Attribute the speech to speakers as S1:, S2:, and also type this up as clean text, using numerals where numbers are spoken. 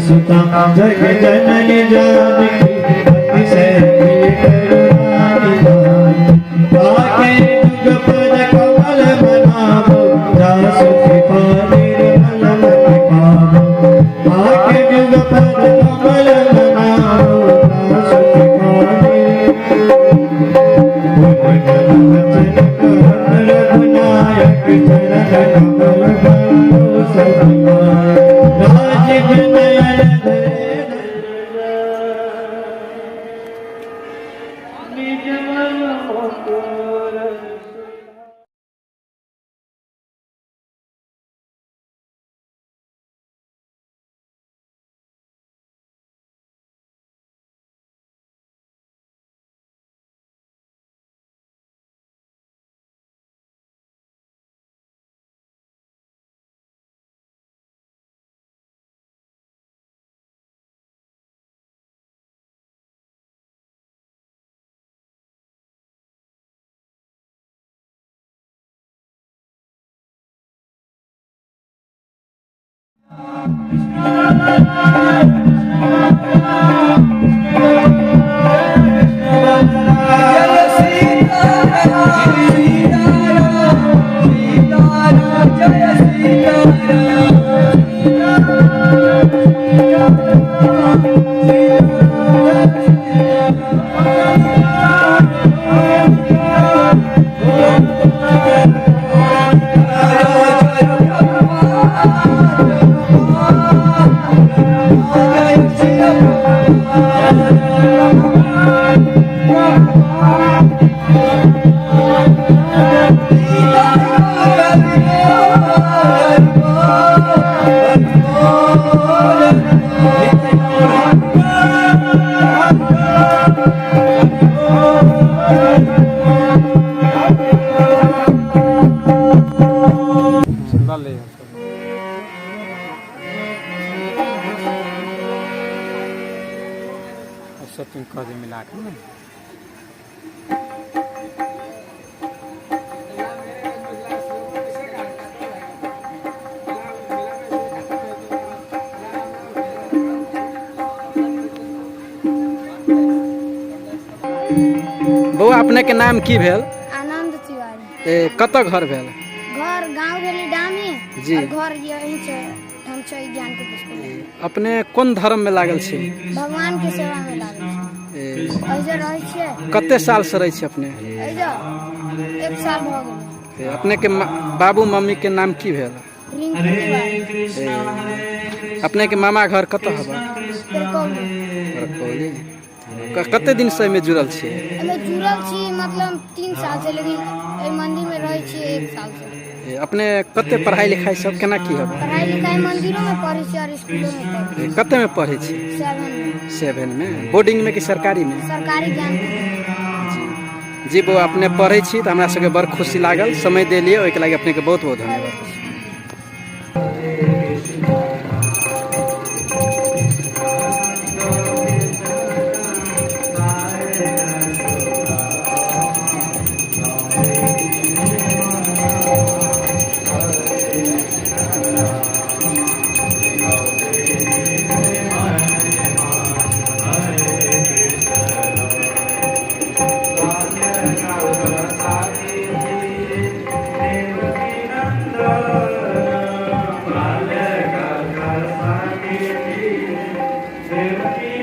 S1: सुता जग जननी जानकी अति से प्रिय करुणा निधान आके जुग पद कमल बनावो जासु कृपा निर्मल मति पावो आके जुग पद कमल बनावो जासु कृपा निर्मल रघुनायक चरण कमल बंधु सभुमाय राजीव नयन निज मन मोर तुम कह दे मिला कर ना बउआ अपने के नाम की भेल?
S2: आनंद तिवारी।
S1: कत घर भेल?
S2: घर गांव भेली डामी
S1: जी।
S2: और घर यही छै हम छै ज्ञान के पुस्तकालय।
S1: अपने कौन धर्म में लागल छी?
S2: भगवान के सेवा में लागल छी। ऐसे रहै छियै।
S1: कते साल से रही छी अपने?
S2: ऐसे 1 साल भ गेल।
S1: अपने के बाबू मम्मी के नाम की भेल?
S2: रिंकू तिवारी।
S1: अपने के मामा घर कत हबा?
S2: रकौली।
S1: कते दिन से में जुड़ल छी?
S2: एमे जुड़ल छी मतलब 3 साल से, लेकिन ए मंदिर में रहै छी 1 साल से।
S1: अपने कते पढ़ाई लिखाई सब केना की हबा?
S2: पढ़ाई लिखाई मंदिरों में पढ़ै छी और स्कूलों में पढ़ै छी।
S1: कते में पढ़ै छी? 7 में। बोर्डिंग में कि सरकारी में?
S2: सरकारी ज्ञान
S1: जी वो अपने पढ़े छी तो हमरा सबके बड़ खुशी लागल, समय देलिए ओहि के लागि अपने के बहुत बहुत धन्यवाद।
S3: Devi